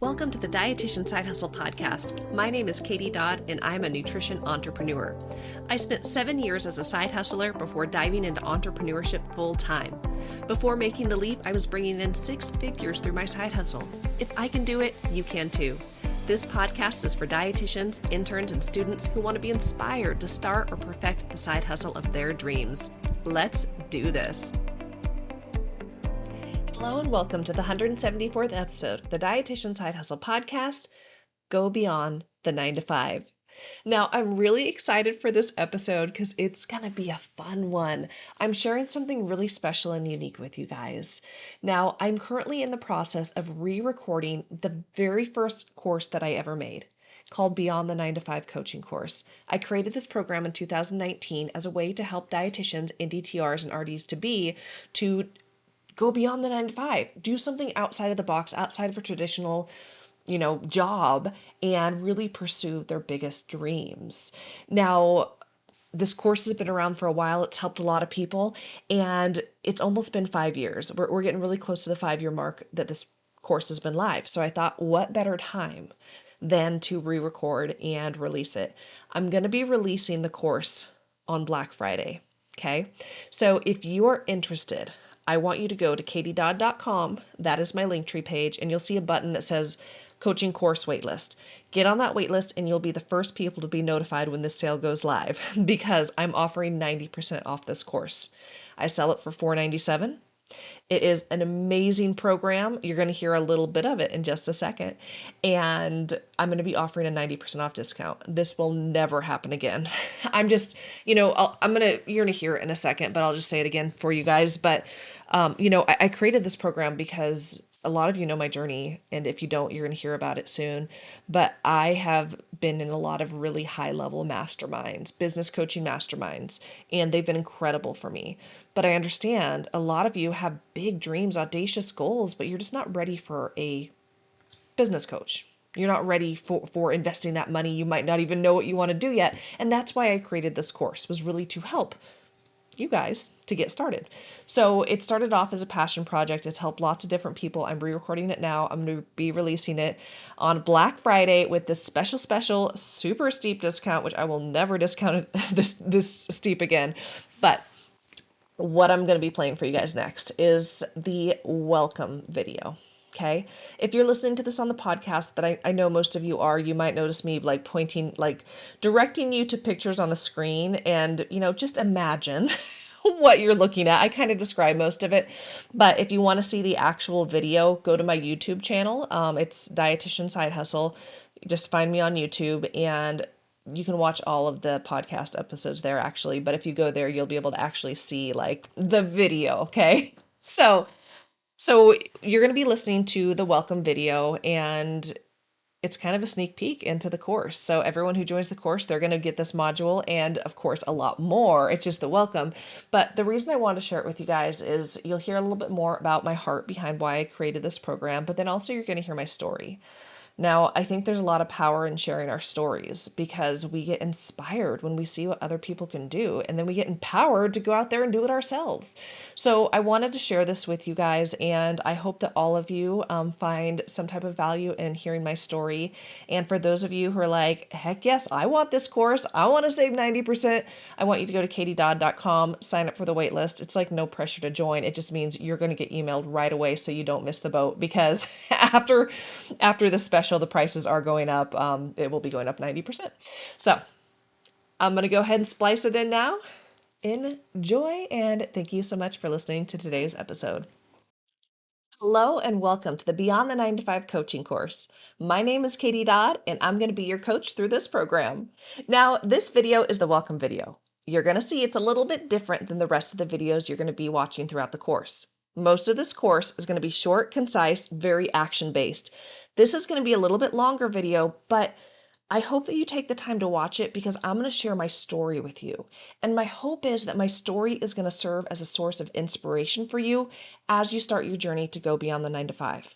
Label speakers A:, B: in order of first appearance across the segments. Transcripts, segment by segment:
A: Welcome to the Dietitian Side Hustle podcast. My name is Katie Dodd, and I'm a nutrition entrepreneur. I spent 7 years as a side hustler before diving into entrepreneurship full time. Before making the leap, I was bringing in 6 figures through my side hustle. If I can do it, you can too. This podcast is for dietitians, interns, and students who want to be inspired to start or perfect the side hustle of their dreams. Let's do this. Hello and welcome to the 174th episode of the Dietitian Side Hustle podcast, Go Beyond the 9 to 5. Now, I'm really excited for this episode because it's going to be a fun one. I'm sharing something really special and unique with you guys. Now, I'm currently in the process of re-recording the very first course that I ever made, called Beyond the 9 to 5 coaching course. I created this program in 2019 as a way to help dietitians, NDTRs, and RDs to go beyond the 9 to 5, do something outside of the box, outside of a traditional, job, and really pursue their biggest dreams. Now, this course has been around for a while. It's helped a lot of people, and it's almost been 5 years. We're getting really close to the 5-year mark that this course has been live. So I thought, what better time than to re-record and release it? I'm going to be releasing the course on Black Friday. Okay. So if you are interested, I want you to go to katiedodd.com. That is my Linktree page, and you'll see a button that says Coaching Course Waitlist. Get on that waitlist, and you'll be the first people to be notified when this sale goes live because I'm offering 90% off this course. I sell it for $497. It is an amazing program. You're going to hear a little bit of it in just a second. And I'm going to be offering a 90% off discount. This will never happen again. I'm just, you're going to hear it in a second, but I'll just say it again for you guys. But, I created this program because a lot of you know my journey, and if you don't, you're going to hear about it soon. But I have been in a lot of really high-level masterminds, business coaching masterminds, and they've been incredible for me. But I understand a lot of you have big dreams, audacious goals, but you're just not ready for a business coach. You're not ready for investing that money. You might not even know what you want to do yet. And that's why I created this course, was really to help you guys to get started. So it started off as a passion project. It's helped lots of different people. I'm re-recording it now. I'm going to be releasing it on Black Friday with this special, super steep discount, which I will never discount it this steep again. But what I'm going to be playing for you guys next is the welcome video. Okay. If you're listening to this on the podcast, that I know most of you are, you might notice me directing you to pictures on the screen, and, just imagine what you're looking at. I kind of describe most of it, but if you want to see the actual video, go to my YouTube channel. It's Dietitian Side Hustle. Just find me on YouTube, and you can watch all of the podcast episodes there actually. But if you go there, you'll be able to actually see the video. Okay. So you're going to be listening to the welcome video, and it's kind of a sneak peek into the course. So everyone who joins the course, they're going to get this module and, of course, a lot more. It's just the welcome. But the reason I wanted to share it with you guys is you'll hear a little bit more about my heart behind why I created this program, but then also you're going to hear my story. Now, I think there's a lot of power in sharing our stories because we get inspired when we see what other people can do, and then we get empowered to go out there and do it ourselves. So I wanted to share this with you guys, and I hope that all of you find some type of value in hearing my story. And for those of you who are like, heck yes, I want this course, I want to save 90%, I want you to go to katiedodd.com, sign up for the wait list. It's no pressure to join. It just means you're going to get emailed right away so you don't miss the boat, because after the special, the prices are going up. It will be going up 90%. So I'm going to go ahead and splice it in now. Enjoy, and thank you so much for listening to today's episode. Hello and welcome to the Beyond the 9 to 5 coaching course. My name is Katie Dodd, and I'm going to be your coach through this program. Now, this video is the welcome video. You're going to see it's a little bit different than the rest of the videos you're going to be watching throughout the course. Most of this course is going to be short, concise, very action-based. This is going to be a little bit longer video, but I hope that you take the time to watch it because I'm going to share my story with you. And my hope is that my story is going to serve as a source of inspiration for you as you start your journey to go beyond the 9 to 5.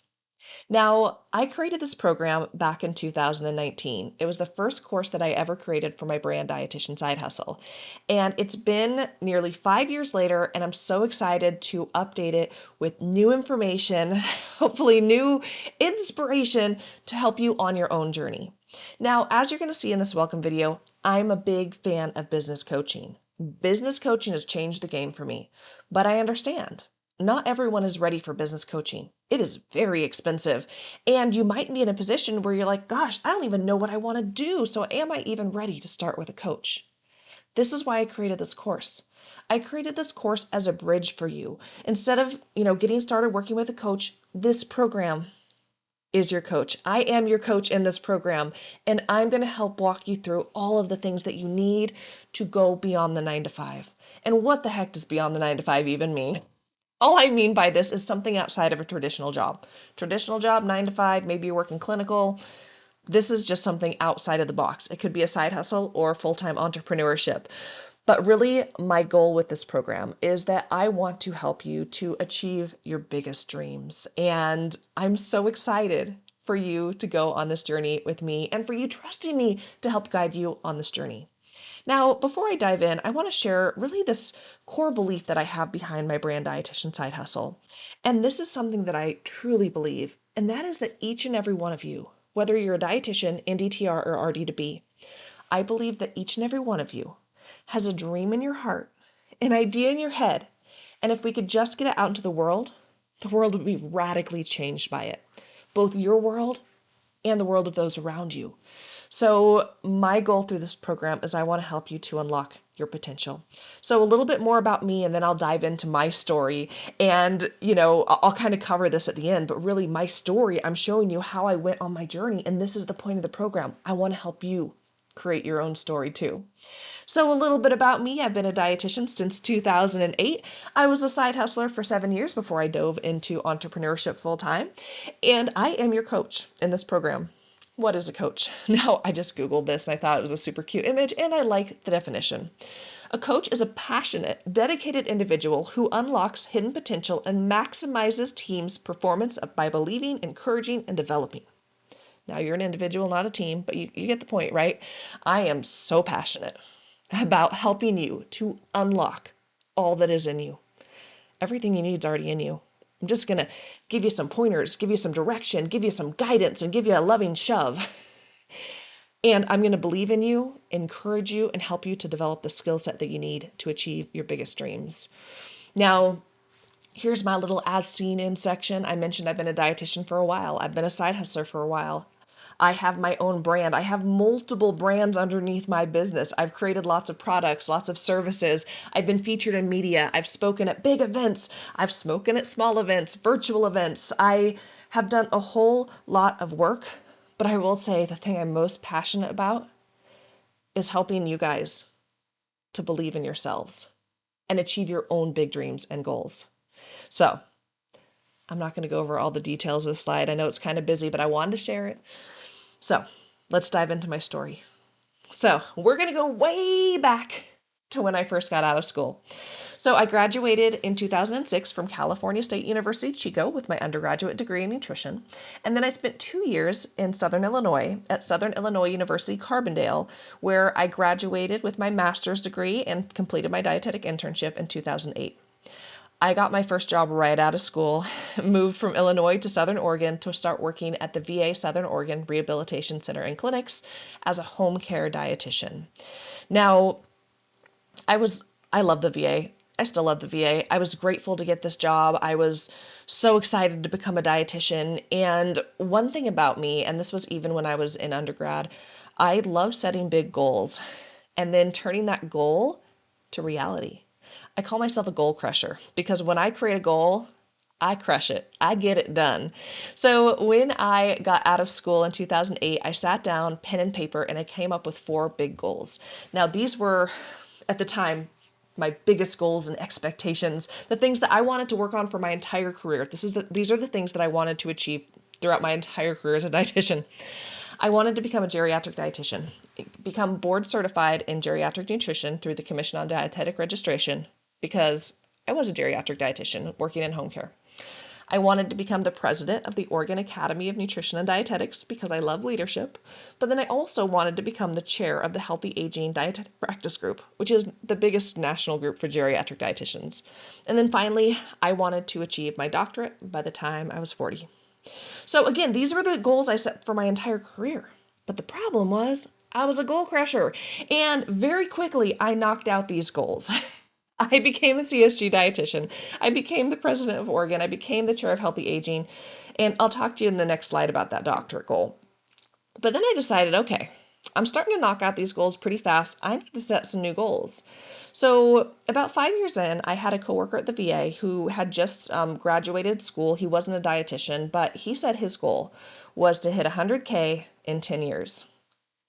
A: Now, I created this program back in 2019. It was the first course that I ever created for my brand dietitian side hustle. And it's been nearly 5 years later, and I'm so excited to update it with new information, hopefully new inspiration to help you on your own journey. Now, as you're going to see in this welcome video, I'm a big fan of business coaching. Business coaching has changed the game for me, but I understand. Not everyone is ready for business coaching. It is very expensive. And you might be in a position where you're like, gosh, I don't even know what I want to do. So am I even ready to start with a coach? This is why I created this course. I created this course as a bridge for you. Instead of, getting started working with a coach, this program is your coach. I am your coach in this program, and I'm going to help walk you through all of the things that you need to go beyond the 9 to 5. And what the heck does beyond the 9 to 5 even mean? All I mean by this is something outside of a traditional job. Traditional job, 9 to 5, maybe you're working clinical. This is just something outside of the box. It could be a side hustle or full-time entrepreneurship. But really, my goal with this program is that I want to help you to achieve your biggest dreams. And I'm so excited for you to go on this journey with me and for you trusting me to help guide you on this journey. Now, before I dive in, I want to share really this core belief that I have behind my brand dietitian side hustle. And this is something that I truly believe, and that is that each and every one of you, whether you're a dietitian, NDTR, or RD2B, I believe that each and every one of you has a dream in your heart, an idea in your head, and if we could just get it out into the world would be radically changed by it. Both your world and the world of those around you. So my goal through this program is I want to help you to unlock your potential. So a little bit more about me, and then I'll dive into my story. And, I'll kind of cover this at the end, but really my story, I'm showing you how I went on my journey. And this is the point of the program. I want to help you create your own story too. So a little bit about me. I've been a dietitian since 2008. I was a side hustler for 7 years before I dove into entrepreneurship full time. And I am your coach in this program. What is a coach? Now, I just Googled this and I thought it was a super cute image, and I like the definition. A coach is a passionate, dedicated individual who unlocks hidden potential and maximizes teams' performance by believing, encouraging, and developing. Now, you're an individual, not a team, but you get the point, right? I am so passionate about helping you to unlock all that is in you. Everything you need is already in you. I'm just going to give you some pointers, give you some direction, give you some guidance, and give you a loving shove. And I'm going to believe in you, encourage you, and help you to develop the skill set that you need to achieve your biggest dreams. Now, here's my little as seen in section. I mentioned I've been a dietitian for a while. I've been a side hustler for a while. I have my own brand. I have multiple brands underneath my business. I've created lots of products, lots of services. I've been featured in media. I've spoken at big events. I've spoken at small events, virtual events. I have done a whole lot of work, but I will say the thing I'm most passionate about is helping you guys to believe in yourselves and achieve your own big dreams and goals. So I'm not going to go over all the details of the slide. I know it's kind of busy, but I wanted to share it. So let's dive into my story. So we're going to go way back to when I first got out of school. So I graduated in 2006 from California State University, Chico, with my undergraduate degree in nutrition. And then I spent 2 years in Southern Illinois at Southern Illinois University, Carbondale, where I graduated with my master's degree and completed my dietetic internship in 2008. I got my first job right out of school, moved from Illinois to Southern Oregon to start working at the VA Southern Oregon Rehabilitation Center and Clinics as a home care dietitian. Now, I love the VA. I still love the VA. I was grateful to get this job. I was so excited to become a dietitian. And one thing about me, and this was even when I was in undergrad, I love setting big goals and then turning that goal to reality. I call myself a goal crusher because when I create a goal, I crush it. I get it done. So when I got out of school in 2008, I sat down, pen and paper, and I came up with 4 big goals. Now, these were, at the time, my biggest goals and expectations, the things that I wanted to work on for my entire career. These are the things that I wanted to achieve throughout my entire career as a dietitian. I wanted to become a geriatric dietitian, become board certified in geriatric nutrition through the Commission on Dietetic Registration, because I was a geriatric dietitian working in home care. I wanted to become the president of the Oregon Academy of Nutrition and Dietetics because I love leadership. But then I also wanted to become the chair of the Healthy Aging Dietetic Practice Group, which is the biggest national group for geriatric dietitians. And then finally, I wanted to achieve my doctorate by the time I was 40. So again, these were the goals I set for my entire career. But the problem was I was a goal crusher. And very quickly, I knocked out these goals. I became a CSG dietitian. I became the president of Oregon. I became the chair of healthy aging. And I'll talk to you in the next slide about that doctorate goal. But then I decided, okay, I'm starting to knock out these goals pretty fast. I need to set some new goals. So about 5 years in, I had a coworker at the VA who had just graduated school. He wasn't a dietitian, but he said his goal was to hit 100K in 10 years.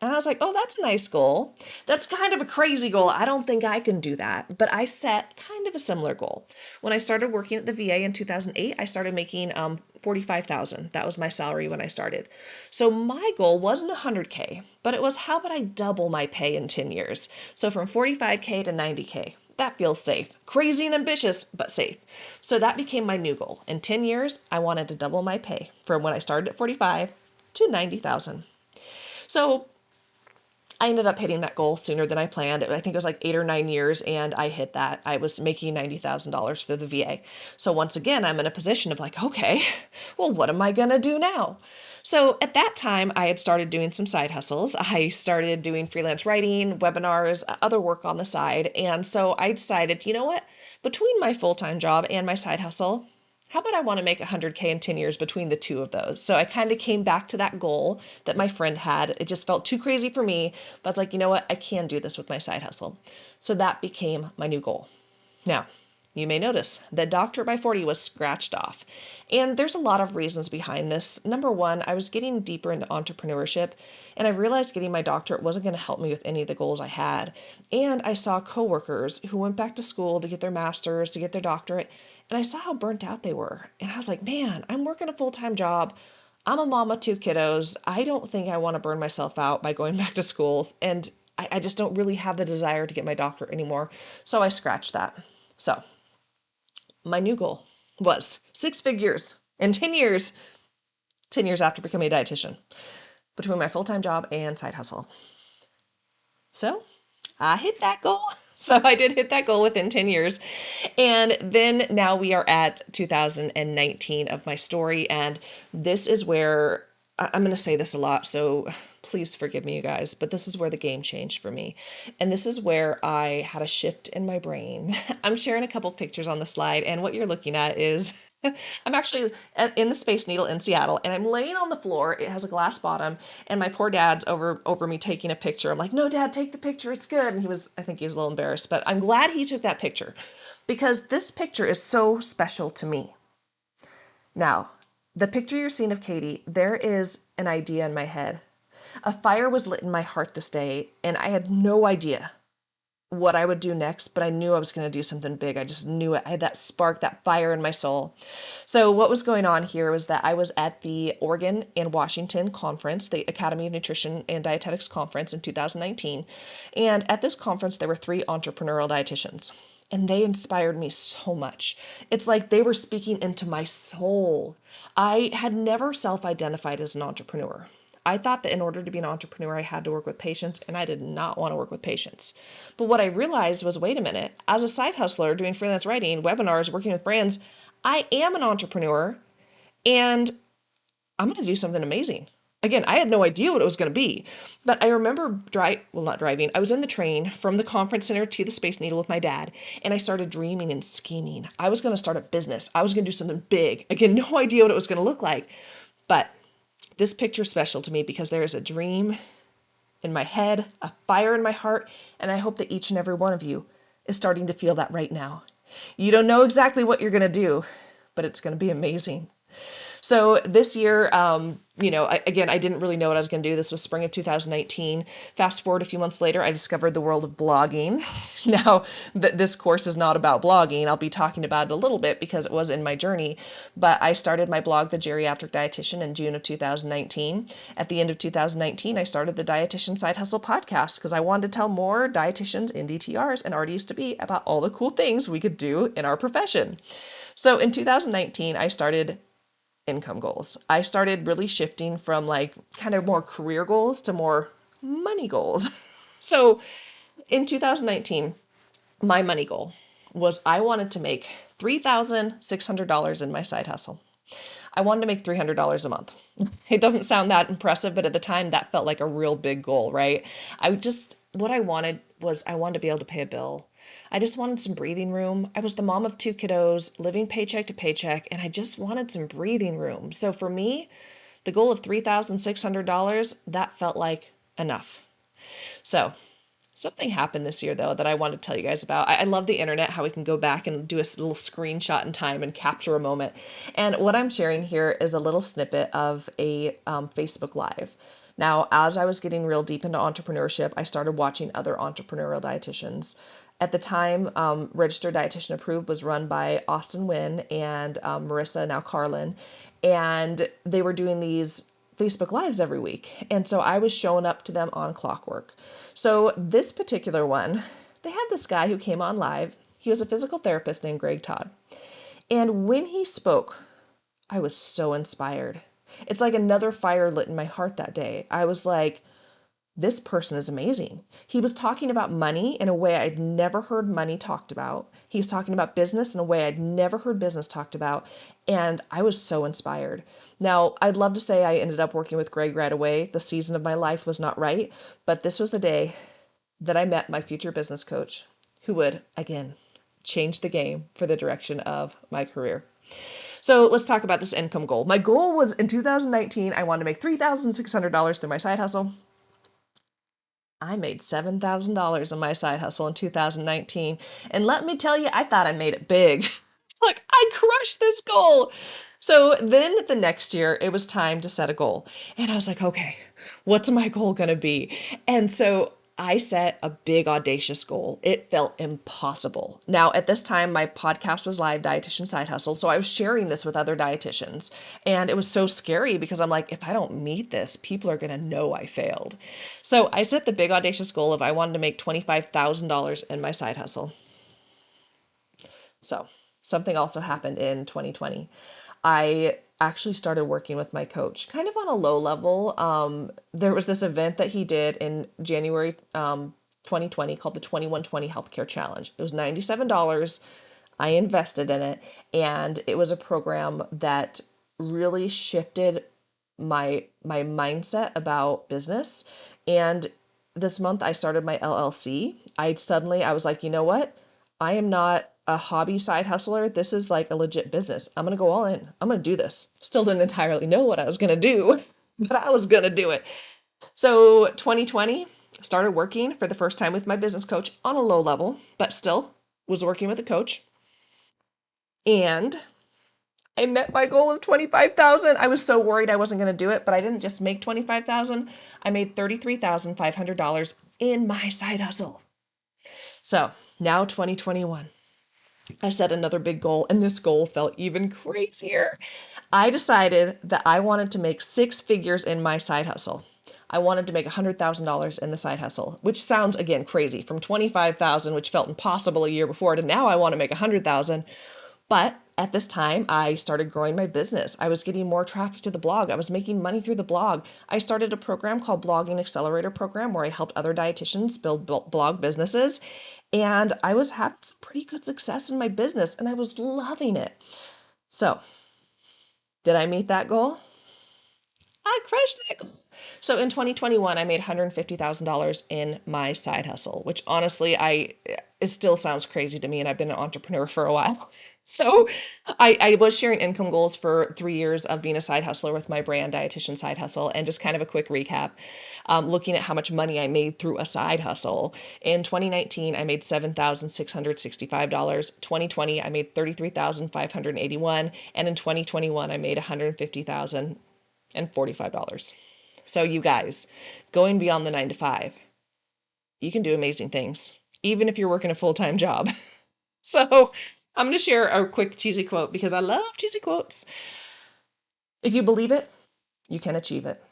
A: And I was like, oh, that's a nice goal. That's kind of a crazy goal. I don't think I can do that. But I set kind of a similar goal. When I started working at the VA in 2008, I started making $45,000. That was my salary when I started. So my goal wasn't 100K, but it was how would I double my pay in 10 years? So from 45K to 90K. That feels safe. Crazy and ambitious, but safe. So that became my new goal. In 10 years, I wanted to double my pay from when I started at 45 to 90,000. So I ended up hitting that goal sooner than I planned. I think it was like 8 or 9 years, and I hit that. I was making $90,000 through the VA. So once again, I'm in a position of like, okay, well, what am I going to do now? So at that time, I had started doing some side hustles. I started doing freelance writing, webinars, other work on the side. And so I decided, you know what? Between my full-time job and my side hustle, how about I want to make 100K in 10 years between the two of those? So I kind of came back to that goal that my friend had. It just felt too crazy for me, but I was like, you know what? I can do this with my side hustle. So that became my new goal. Now, you may notice that doctorate by 40 was scratched off. And there's a lot of reasons behind this. Number one, I was getting deeper into entrepreneurship, and I realized getting my doctorate wasn't going to help me with any of the goals I had. And I saw coworkers who went back to school to get their master's, to get their doctorate, and I saw how burnt out they were. And I was like, man, I'm working a full-time job. I'm a mom of 2 kiddos. I don't think I want to burn myself out by going back to school. And I just don't really have the desire to get my doctorate anymore. So I scratched that. So my new goal was 6 figures in 10 years, 10 years after becoming a dietitian, between my full-time job and side hustle. So I hit that goal. So I did hit that goal within 10 years. And then now we are at 2019 of my story. And this is where I'm going to say this a lot. So please forgive me, you guys, but this is where the game changed for me. And this is where I had a shift in my brain. I'm sharing a couple pictures on the slide. And what you're looking at is I'm actually in the Space Needle in Seattle, and I'm laying on the floor. It has a glass bottom, and my poor dad's over me taking a picture. I'm like, no, Dad, take the picture. It's good. And I think he was a little embarrassed, but I'm glad he took that picture because this picture is so special to me. Now, the picture you're seeing of Katie, there is an idea in my head. A fire was lit in my heart this day, and I had no idea what I would do next, but I knew I was going to do something big. I just knew it. I had that spark, that fire in my soul. So what was going on here was that I was at the Oregon and Washington conference, the Academy of Nutrition and Dietetics conference in 2019. And at this conference, there were 3 entrepreneurial dietitians. And they inspired me so much. It's like they were speaking into my soul. I had never self-identified as an entrepreneur. I thought that in order to be an entrepreneur, I had to work with patients, and I did not want to work with patients. But what I realized was, wait a minute, as a side hustler doing freelance writing, webinars, working with brands, I am an entrepreneur, and I'm going to do something amazing. Again, I had no idea what it was going to be, but I remember not driving. I was in the train from the conference center to the Space Needle with my dad, and I started dreaming and scheming. I was going to start a business. I was going to do something big. Again, no idea what it was going to look like, but this picture is special to me because there is a dream in my head, a fire in my heart, and I hope that each and every one of you is starting to feel that right now. You don't know exactly what you're going to do, but it's going to be amazing. So this year, again, I didn't really know what I was going to do. This was spring of 2019. Fast forward a few months later, I discovered the world of blogging. Now, this course is not about blogging. I'll be talking about it a little bit because it was in my journey. But I started my blog, The Geriatric Dietitian, in June of 2019. At the end of 2019, I started the Dietitian Side Hustle podcast because I wanted to tell more dietitians and DTRs and RDs to be about all the cool things we could do in our profession. So in 2019, I started income goals. I started really shifting from like kind of more career goals to more money goals. So in 2019, my money goal was I wanted to make $3,600 in my side hustle. I wanted to make $300 a month. It doesn't sound that impressive, but at the time that felt like a real big goal, right? What I wanted was I wanted to be able to pay a bill. I just wanted some breathing room. I was the mom of two kiddos, living paycheck to paycheck, and I just wanted some breathing room. So for me, the goal of $3,600, that felt like enough. So something happened this year, though, that I wanted to tell you guys about. I love the internet, how we can go back and do a little screenshot in time and capture a moment. And what I'm sharing here is a little snippet of a Facebook Live. Now, as I was getting real deep into entrepreneurship, I started watching other entrepreneurial dietitians. At the time, Registered Dietitian Approved was run by Austin Wynn and Marissa, now Carlin, and they were doing these Facebook Lives every week. And so I was showing up to them on clockwork. So this particular one, they had this guy who came on live. He was a physical therapist named Greg Todd. And when he spoke, I was so inspired. It's like another fire lit in my heart that day. I was like, this person is amazing. He was talking about money in a way I'd never heard money talked about. He was talking about business in a way I'd never heard business talked about. And I was so inspired. Now, I'd love to say I ended up working with Greg right away. The season of my life was not right, but this was the day that I met my future business coach who would, again, change the game for the direction of my career. So let's talk about this income goal. My goal was in 2019, I wanted to make $3,600 through my side hustle. I made $7,000 in my side hustle in 2019. And let me tell you, I thought I made it big. Like, I crushed this goal. So then the next year, it was time to set a goal. And I was like, okay, what's my goal going to be? And so I set a big, audacious goal. It felt impossible. Now, at this time, my podcast was live, Dietitian Side Hustle. So I was sharing this with other dietitians. And it was so scary because I'm like, if I don't meet this, people are going to know I failed. So I set the big, audacious goal of I wanted to make $25,000 in my side hustle. So something also happened in 2020. I actually started working with my coach kind of on a low level. There was this event that he did in January 2020 called the 2120 Healthcare Challenge. It was $97. I invested in it, and it was a program that really shifted my mindset about business. And this month I started my LLC. I was like, you know what? I am not a hobby side hustler. This is like a legit business. I'm going to go all in. I'm going to do this. Still didn't entirely know what I was going to do, but I was going to do it. So 2020, started working for the first time with my business coach on a low level, but still was working with a coach. And I met my goal of 25,000. I was so worried I wasn't going to do it, but I didn't just make 25,000. I made $33,500 in my side hustle. So now 2021. I set another big goal, and this goal felt even crazier. I decided that I wanted to make six figures in my side hustle. I wanted to make $100,000 in the side hustle, which sounds again crazy, from 25,000, which felt impossible a year before, to now I want to make 100,000. But at this time, I started growing my business. I was getting more traffic to the blog. I was making money through the blog. I started a program called Blogging Accelerator Program where I helped other dietitians build blog businesses. And I was having some pretty good success in my business and I was loving it. So, did I meet that goal? I crushed that goal. So in 2021, I made $150,000 in my side hustle, which honestly, it still sounds crazy to me, and I've been an entrepreneur for a while. So I was sharing income goals for 3 years of being a side hustler with my brand dietitian side hustle. And just kind of a quick recap, looking at how much money I made through a side hustle. In 2019, I made $7,665. 2020, I made $33,581. And in 2021, I made $150,045. So you guys, going beyond the 9 to 5, you can do amazing things, even if you're working a full-time job. So I'm going to share a quick cheesy quote because I love cheesy quotes. If you believe it, you can achieve it.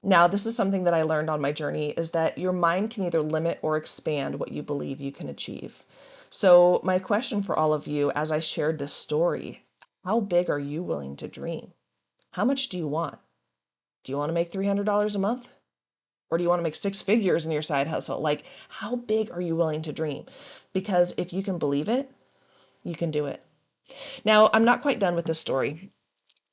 A: Now, this is something that I learned on my journey, is that your mind can either limit or expand what you believe you can achieve. So my question for all of you as I shared this story, how big are you willing to dream? How much do you want? Do you want to make $300 a month? Or do you want to make six figures in your side hustle? Like, how big are you willing to dream? Because if you can believe it, you can do it. Now, I'm not quite done with this story.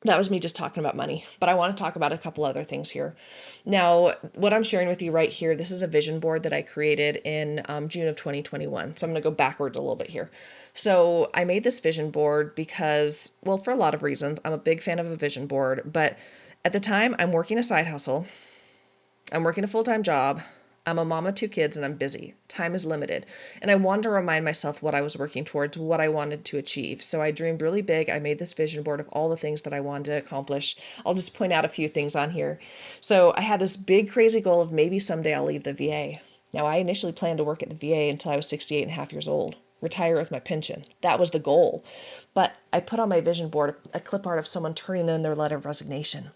A: That was me just talking about money, but I want to talk about a couple other things here. Now, what I'm sharing with you right here, this is a vision board that I created in June of 2021. So I'm going to go backwards a little bit here. So I made this vision board because, well, for a lot of reasons, I'm a big fan of a vision board, but at the time I'm working a side hustle. I'm working a full-time job. I'm a mom of 2 kids and I'm busy. Time is limited. And I wanted to remind myself what I was working towards, what I wanted to achieve. So I dreamed really big. I made this vision board of all the things that I wanted to accomplish. I'll just point out a few things on here. So I had this big, crazy goal of maybe someday I'll leave the VA. Now, I initially planned to work at the VA until I was 68 and a half years old, retire with my pension. That was the goal. But I put on my vision board a clip art of someone turning in their letter of resignation.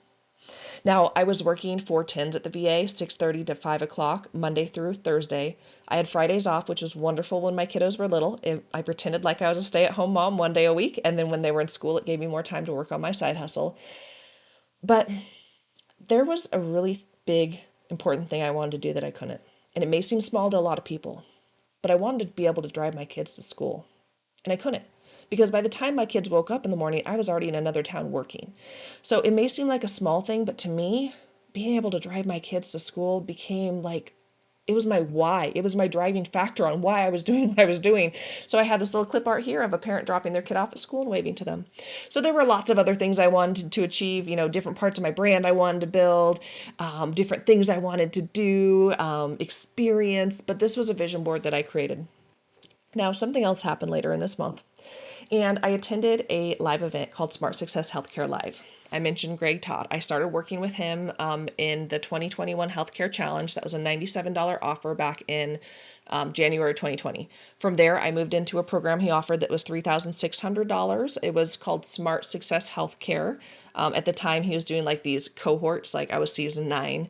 A: Now, I was working 4 10s at the VA, 6:30 to 5 o'clock, Monday through Thursday. I had Fridays off, which was wonderful when my kiddos were little. I pretended like I was a stay-at-home mom one day a week, and then when they were in school, it gave me more time to work on my side hustle. But there was a really big, important thing I wanted to do that I couldn't. And it may seem small to a lot of people, but I wanted to be able to drive my kids to school. And I couldn't, because by the time my kids woke up in the morning, I was already in another town working. So it may seem like a small thing, but to me, being able to drive my kids to school became like, it was my why. It was my driving factor on why I was doing what I was doing. So I had this little clip art here of a parent dropping their kid off at school and waving to them. So there were lots of other things I wanted to achieve, different parts of my brand I wanted to build, different things I wanted to do, experience. But this was a vision board that I created. Now, something else happened later in this month, and I attended a live event called Smart Success Healthcare Live. I mentioned Greg Todd. I started working with him in the 2021 Healthcare Challenge. That was a $97 offer back in January 2020. From there, I moved into a program he offered that was $3,600. It was called Smart Success Healthcare. At the time, he was doing like these cohorts, like I was season 9.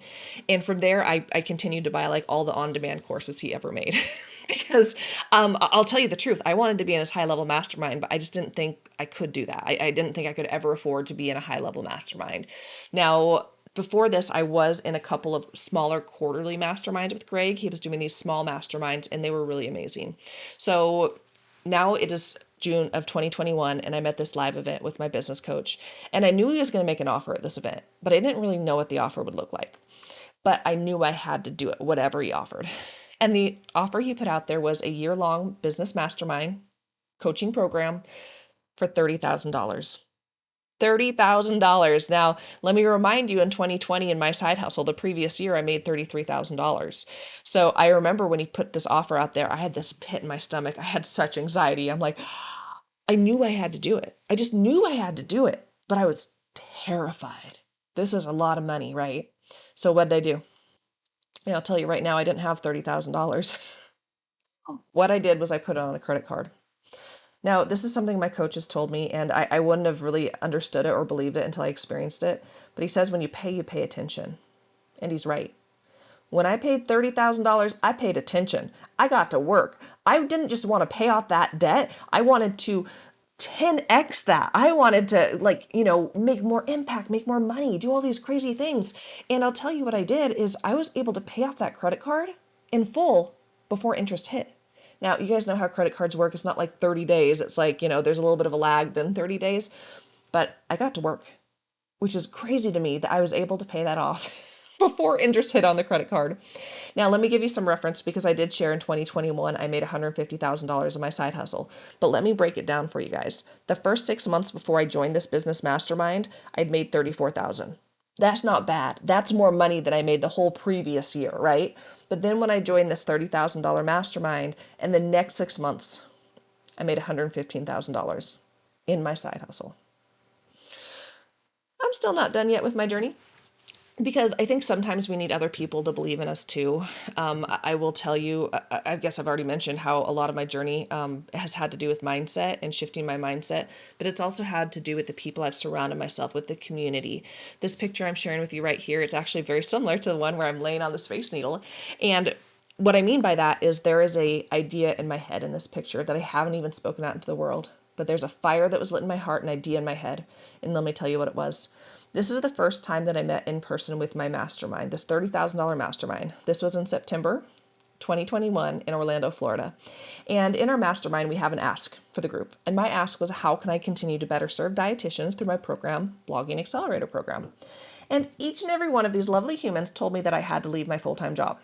A: And from there, I continued to buy like all the on-demand courses he ever made. Because I'll tell you the truth, I wanted to be in his high level mastermind, but I just didn't think I could do that. I didn't think I could ever afford to be in a high level mastermind. Now, before this, I was in a couple of smaller quarterly masterminds with Greg. He was doing these small masterminds and they were really amazing. So now it is June of 2021 and I'm at this live event with my business coach. And I knew he was going to make an offer at this event, but I didn't really know what the offer would look like. But I knew I had to do it, whatever he offered. And the offer he put out there was a year-long business mastermind coaching program for $30,000. $30,000. Now, let me remind you, in 2020, in my side hustle, the previous year, I made $33,000. So I remember when he put this offer out there, I had this pit in my stomach. I had such anxiety. I'm like, I knew I had to do it. I just knew I had to do it, but I was terrified. This is a lot of money, right? So what did I do? Yeah, I'll tell you right now, I didn't have $30,000. What I did was I put it on a credit card. Now, this is something my coach has told me, and I wouldn't have really understood it or believed it until I experienced it. But he says when you pay attention. And he's right. When I paid $30,000, I paid attention. I got to work. I didn't just want to pay off that debt. I wanted to 10x that. I wanted to make more impact, make more money, do all these crazy things. And I'll tell you what I did is I was able to pay off that credit card in full before interest hit. Now, you guys know how credit cards work. It's not like 30 days. It's like, there's a little bit of a lag than 30 days. But I got to work, which is crazy to me that I was able to pay that off before interest hit on the credit card. Now, let me give you some reference because I did share in 2021, I made $150,000 in my side hustle. But let me break it down for you guys. The first 6 months before I joined this business mastermind, I'd made $34,000. That's not bad. That's more money than I made the whole previous year, right? But then when I joined this $30,000 mastermind, and the next 6 months, I made $115,000 in my side hustle. I'm still not done yet with my journey, because I think sometimes we need other people to believe in us too. I will tell you, I guess I've already mentioned how a lot of my journey has had to do with mindset and shifting my mindset, but it's also had to do with the people I've surrounded myself with, the community. This picture I'm sharing with you right here, it's actually very similar to the one where I'm laying on the Space Needle. And what I mean by that is there is a idea in my head in this picture that I haven't even spoken out into the world. But there's a fire that was lit in my heart, an idea in my head. And let me tell you what it was. This is the first time that I met in person with my mastermind, this $30,000 mastermind. This was in September 2021 in Orlando, Florida. And in our mastermind, we have an ask for the group. And my ask was, how can I continue to better serve dietitians through my program, Blogging Accelerator program? And each and every one of these lovely humans told me that I had to leave my full-time job.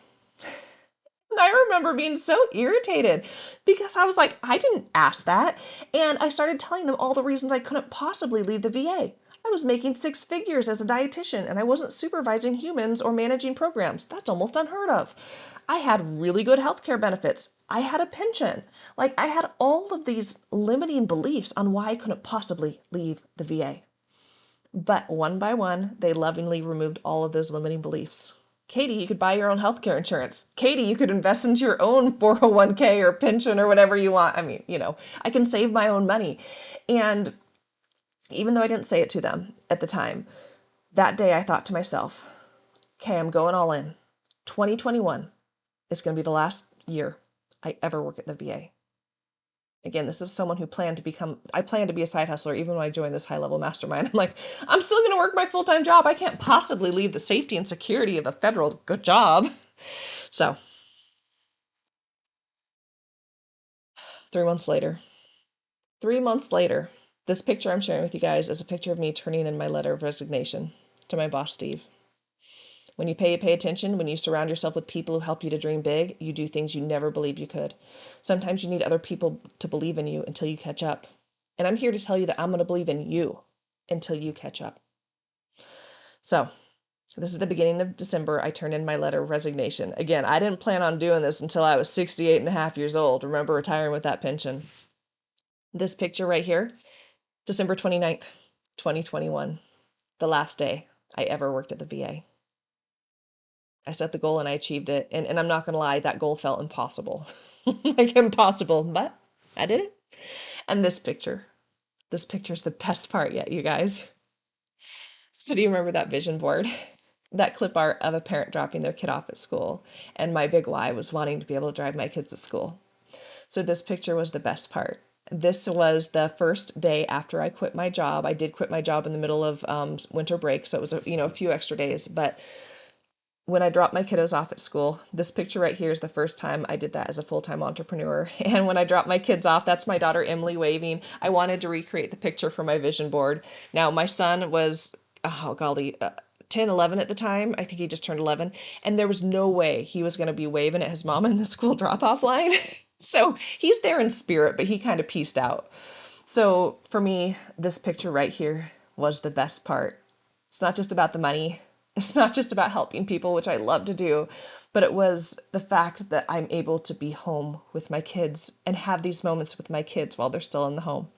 A: And I remember being so irritated because I was like, I didn't ask that. And I started telling them all the reasons I couldn't possibly leave the VA. I was making 6 figures as a dietitian and I wasn't supervising humans or managing programs. That's almost unheard of. I had really good healthcare benefits. I had a pension. Like, I had all of these limiting beliefs on why I couldn't possibly leave the VA. But one by one, they lovingly removed all of those limiting beliefs. Katie, you could buy your own healthcare insurance. Katie, you could invest into your own 401k or pension or whatever you want. I mean, I can save my own money. And even though I didn't say it to them at the time, that day I thought to myself, okay, I'm going all in. 2021 is going to be the last year I ever work at the VA. Again, this is someone who I planned to be a side hustler even when I joined this high-level mastermind. I'm like, I'm still going to work my full-time job. I can't possibly leave the safety and security of a federal good job. So 3 months later, this picture I'm sharing with you guys is a picture of me turning in my letter of resignation to my boss, Steve. When you pay attention, when you surround yourself with people who help you to dream big, you do things you never believed you could. Sometimes you need other people to believe in you until you catch up. And I'm here to tell you that I'm going to believe in you until you catch up. So this is the beginning of December. I turned in my letter of resignation. Again, I didn't plan on doing this until I was 68 and a half years old. Remember retiring with that pension. This picture right here, December 29th, 2021, the last day I ever worked at the VA. I set the goal and I achieved it. And I'm not going to lie, that goal felt impossible. Like impossible, but I did it. And this picture's the best part yet, you guys. So do you remember that vision board? That clip art of a parent dropping their kid off at school. And my big why was wanting to be able to drive my kids to school. So this picture was the best part. This was the first day after I quit my job. I did quit my job in the middle of winter break, so it was a few extra days. But when I dropped my kiddos off at school, this picture right here is the first time I did that as a full-time entrepreneur. And when I dropped my kids off, that's my daughter Emily waving. I wanted to recreate the picture for my vision board. Now, my son was, 10, 11 at the time. I think he just turned 11. And there was no way he was going to be waving at his mom in the school drop-off line. So he's there in spirit, but he kind of pieced out. So for me, this picture right here was the best part. It's not just about the money. It's not just about helping people, which I love to do, but it was the fact that I'm able to be home with my kids and have these moments with my kids while they're still in the home.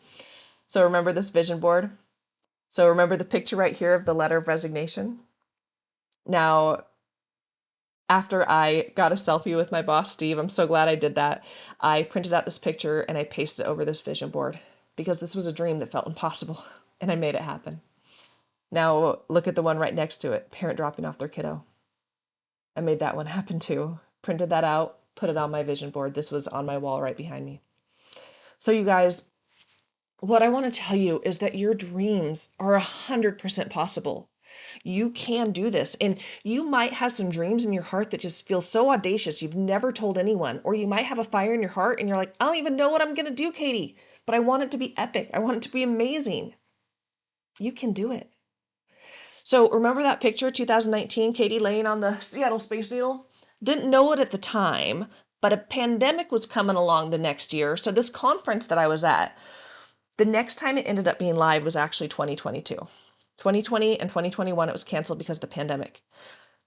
A: So remember this vision board? So remember the picture right here of the letter of resignation? Now, after I got a selfie with my boss, Steve, I'm so glad I did that. I printed out this picture and I pasted it over this vision board because this was a dream that felt impossible and I made it happen. Now look at the one right next to it, parent dropping off their kiddo. I made that one happen too. Printed that out, put it on my vision board. This was on my wall right behind me. So you guys, what I want to tell you is that your dreams are 100% possible. You can do this. And you might have some dreams in your heart that just feel so audacious you've never told anyone. Or you might have a fire in your heart and you're like, I don't even know what I'm going to do, Katie. But I want it to be epic. I want it to be amazing. You can do it. So remember that picture, 2019, Katie laying on the Seattle Space Needle? Didn't know it at the time, but a pandemic was coming along the next year. So this conference that I was at, the next time it ended up being live was actually 2022. 2020 and 2021, it was canceled because of the pandemic.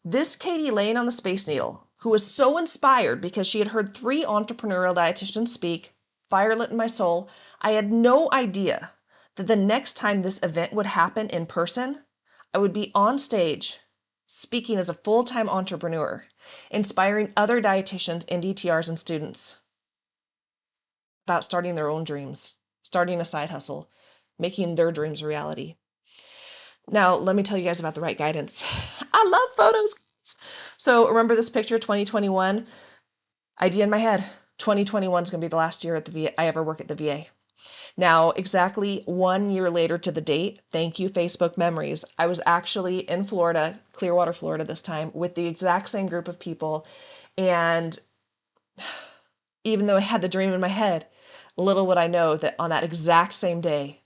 A: This Katie laying on the Space Needle, who was so inspired because she had heard 3 entrepreneurial dietitians speak, fire lit in my soul, I had no idea that the next time this event would happen in person, I would be on stage speaking as a full-time entrepreneur, inspiring other dietitians, NDTRs, and students about starting their own dreams, starting a side hustle, making their dreams a reality. Now, let me tell you guys about the right guidance. I love photos. So remember this picture, 2021? Idea in my head. 2021 is going to be the last year at the VA I ever work at the VA. Now, exactly 1 year later to the date, thank you, Facebook memories. I was actually in Florida, Clearwater, Florida this time, with the exact same group of people. And even though I had the dream in my head, little would I know that on that exact same day,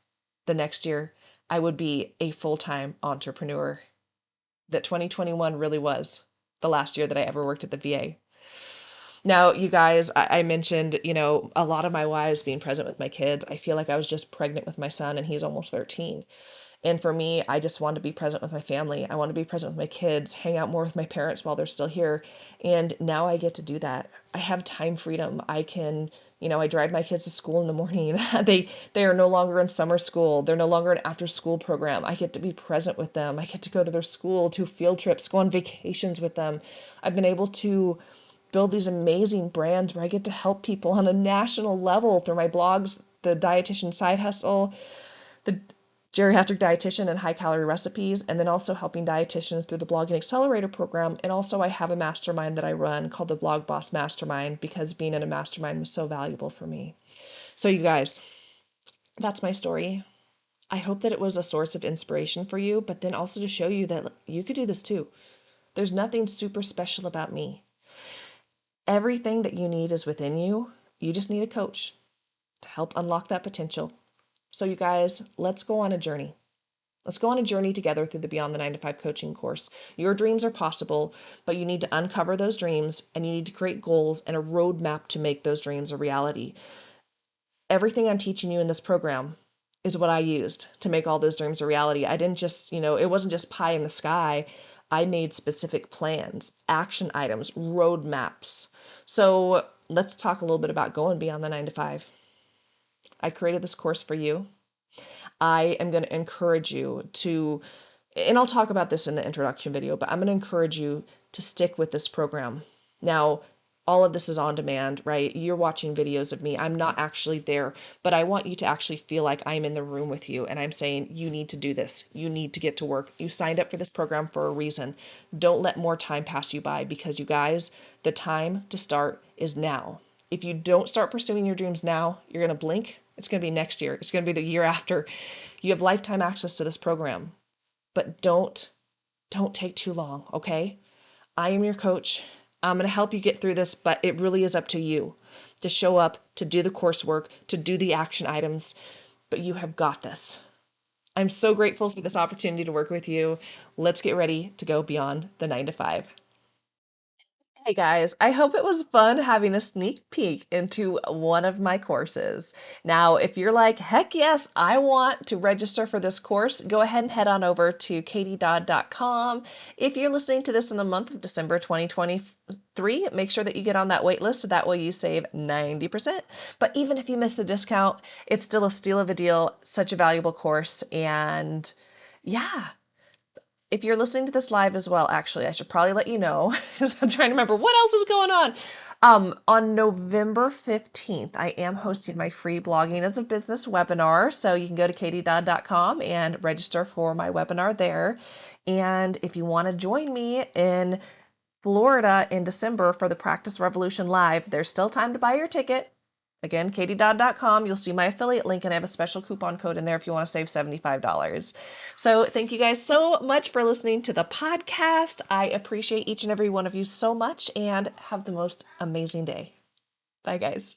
A: the next year, I would be a full-time entrepreneur. That 2021 really was the last year that I ever worked at the VA. Now, you guys, I mentioned, a lot of my why is being present with my kids. I feel like I was just pregnant with my son and he's almost 13. And for me, I just want to be present with my family. I want to be present with my kids, hang out more with my parents while they're still here. And now I get to do that. I have time freedom. I can, I drive my kids to school in the morning. They are no longer in summer school. They're no longer an after school program. I get to be present with them. I get to go to their school, to field trips, go on vacations with them. I've been able to build these amazing brands where I get to help people on a national level through my blogs, the Dietitian Side Hustle, the Geriatric Dietitian and High Calorie Recipes, and then also helping dietitians through the Blogging Accelerator program. And also I have a mastermind that I run called the Blog Boss Mastermind because being in a mastermind was so valuable for me. So you guys, that's my story. I hope that it was a source of inspiration for you, but then also to show you that you could do this too. There's nothing super special about me. Everything that you need is within you. You just need a coach to help unlock that potential. So you guys, let's go on a journey. Let's go on a journey together through the Beyond the 9 to 5 coaching course. Your dreams are possible, but you need to uncover those dreams and you need to create goals and a roadmap to make those dreams a reality. Everything I'm teaching you in this program is what I used to make all those dreams a reality. I didn't just, it wasn't just pie in the sky. I made specific plans, action items, roadmaps. So let's talk a little bit about going beyond the 9 to 5. I created this course for you. I am going to encourage you to, and I'll talk about this in the introduction video, but I'm going to encourage you to stick with this program. Now, all of this is on demand, right? You're watching videos of me. I'm not actually there, but I want you to actually feel like I'm in the room with you and I'm saying, you need to do this. You need to get to work. You signed up for this program for a reason. Don't let more time pass you by because you guys, the time to start is now. If you don't start pursuing your dreams now, you're going to blink. It's going to be next year. It's going to be the year after. You have lifetime access to this program, but don't take too long, okay? I am your coach. I'm going to help you get through this, but it really is up to you to show up, to do the coursework, to do the action items, but you have got this. I'm so grateful for this opportunity to work with you. Let's get ready to go beyond the 9 to 5. Hey guys, I hope it was fun having a sneak peek into one of my courses. Now, if you're like, heck yes, I want to register for this course, go ahead and head on over to katiedodd.com. If you're listening to this in the month of December 2023, make sure that you get on that wait list so that way you save 90%. But even if you miss the discount, it's still a steal of a deal, such a valuable course. And yeah. If you're listening to this live as well, actually, I should probably let you know. I'm trying to remember what else is going on. On November 15th, I am hosting my free blogging as a business webinar. So you can go to katiedodd.com and register for my webinar there. And if you want to join me in Florida in December for the Practice Revolution Live, there's still time to buy your ticket. Again, katiedodd.com. You'll see my affiliate link and I have a special coupon code in there if you want to save $75. So thank you guys so much for listening to the podcast. I appreciate each and every one of you so much and have the most amazing day. Bye, guys.